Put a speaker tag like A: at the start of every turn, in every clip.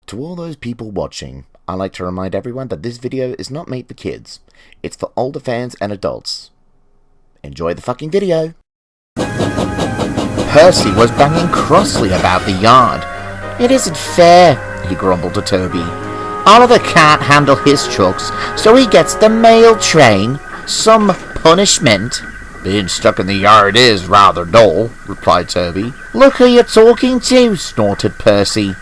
A: To all those people watching, I'd like to remind everyone that this video is not made for kids. It's for older fans and adults. Enjoy the fucking video! Percy was banging crossly about the yard. "It isn't fair," he grumbled to Toby. "Oliver can't handle his trucks, so he gets the mail train. Some punishment." "Being stuck in the yard is rather dull," replied Toby. "Look who you're talking to," snorted Percy.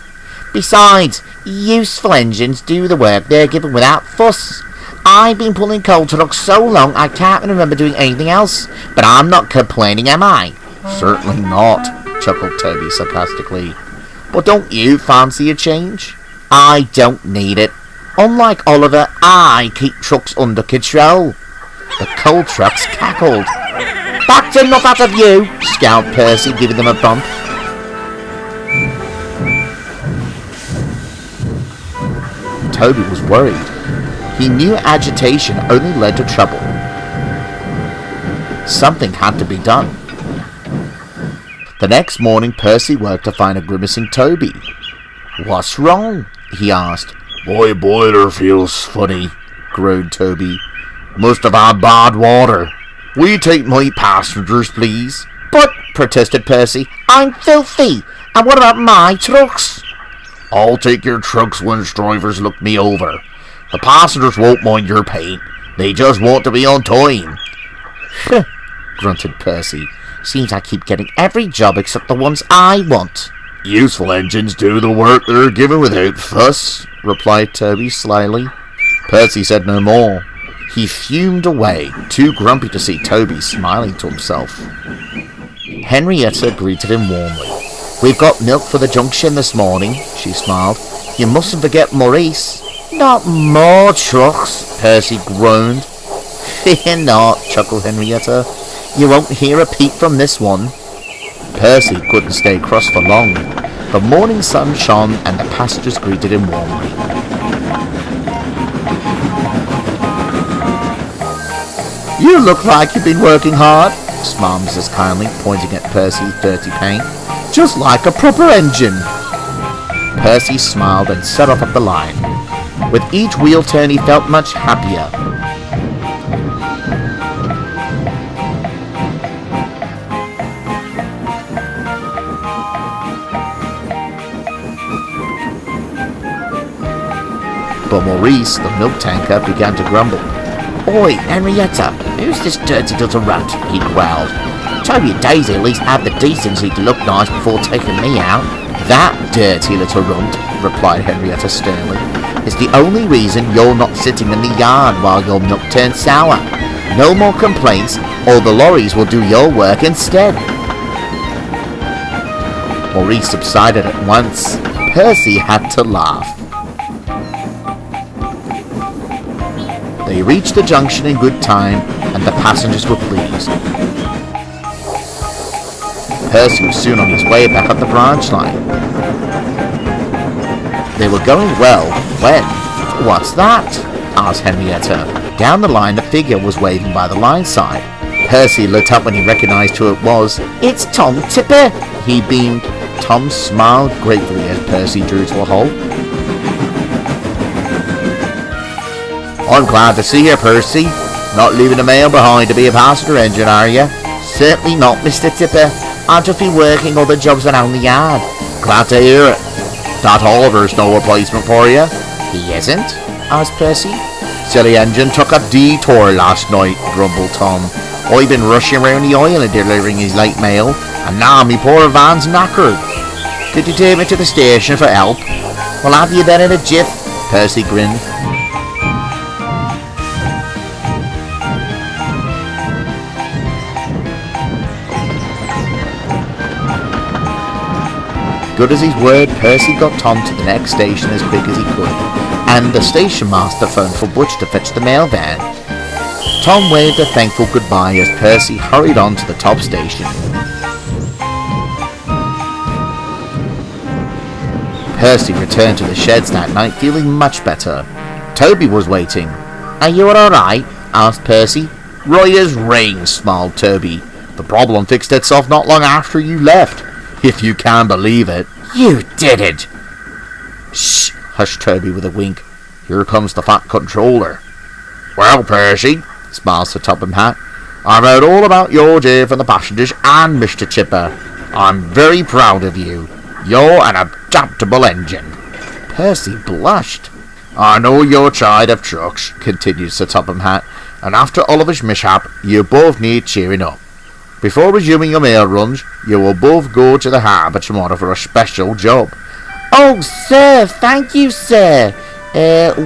A: "Besides, useful engines do the work they're given without fuss. I've been pulling coal trucks so long I can't remember doing anything else. But I'm not complaining, am I?" "Certainly not," chuckled Toby sarcastically. "But don't you fancy a change?" "I don't need it. Unlike Oliver, I keep trucks under control." The coal trucks cackled. "Back to enough out of you," scowled Percy, giving them a bump. Toby was worried. He knew agitation only led to trouble. Something had to be done. The next morning, Percy woke to find a grimacing Toby. "What's wrong?" he asked. "My boiler feels funny," groaned Toby. "Must have had bad water. Will you take my passengers, please?" "But," protested Percy, "I'm filthy. And what about my trucks?" "I'll take your trucks once drivers look me over. The passengers won't mind your paint. They just want to be on time." "Huh," grunted Percy. "Seems I keep getting every job except the ones I want." "Useful engines do the work they're given without fuss," replied Toby slyly. Percy said no more. He fumed away, too grumpy to see Toby smiling to himself. Henrietta greeted him warmly. "We've got milk for the junction this morning," she smiled. "You mustn't forget Maurice." "Not more trucks," Percy groaned. "Fear not," chuckled Henrietta. "You won't hear a peep from this one." Percy couldn't stay cross for long. The morning sun shone and the passengers greeted him warmly. "You look like you've been working hard," smiled Mrs. Kindly, pointing at Percy's dirty paint. "Just like a proper engine." Percy smiled and set off up the line. With each wheel turn he felt much happier. But Maurice, the milk tanker, began to grumble. "Oi, Henrietta, who's this dirty little runt?" he growled. "Toby and Daisy at least have the decency to look nice before taking me out." "That dirty little runt," replied Henrietta sternly, "is the only reason you're not sitting in the yard while your milk turns sour. No more complaints, or the lorries will do your work instead." Maurice subsided at once. Percy had to laugh. They reached the junction in good time, and the passengers were pleased. Percy was soon on his way back up the branch line. They were going well when... "What's that?" asked Henrietta. Down the line a figure was waving by the line side. Percy looked up when he recognised who it was. "It's Tom Tipper!" he beamed. Tom smiled gratefully as Percy drew to a halt. "I'm glad to see you, Percy. Not leaving the mail behind to be a passenger engine, are you?" "Certainly not, Mr. Tipper. I've just been working other jobs around the yard." "Glad to hear it. That Oliver's no replacement for you?" "He isn't?" asked Percy. "Silly engine took a detour last night," grumbled Tom. "I've been rushing around the island delivering his late mail, and now me poor van's knackered. Could you take me to the station for help?" "Well, have you then in a jiff?" Percy grinned. Good as his word, Percy got Tom to the next station as quick as he could, and the station master phoned for Butch to fetch the mail van. Tom waved a thankful goodbye as Percy hurried on to the top station. Percy returned to the sheds that night feeling much better. Toby was waiting. "Are you alright?" asked Percy. "Right as rain," smiled Toby. "The problem fixed itself not long after you left, if you can believe it." "You did it!" Shh! Hushed Toby with a wink. Here comes the fat controller. Well, Percy, smiled Sir Topham Hatt, I've heard all about your day from the passengers and Mr. Chipper. I'm very proud of you. You're an adaptable engine. Percy blushed. I know you're tired of trucks, continued Sir Topham Hatt, and after Oliver's mishap, you both need cheering up. Before resuming your mail runs, you will both go to the harbour tomorrow for a special job. Oh, sir, thank you, sir.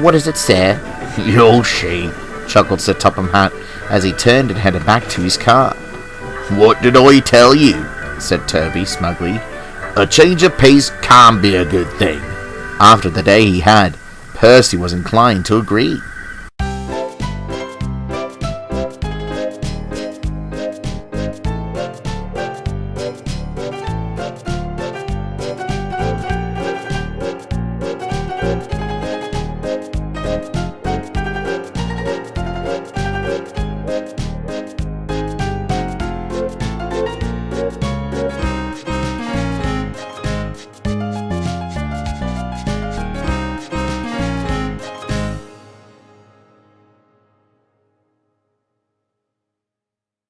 A: What is it, sir? You'll see, chuckled Sir Topham Hatt as he turned and headed back to his car. What did I tell you? Said Toby smugly. A change of pace can be a good thing. After the day he had, Percy was inclined to agree.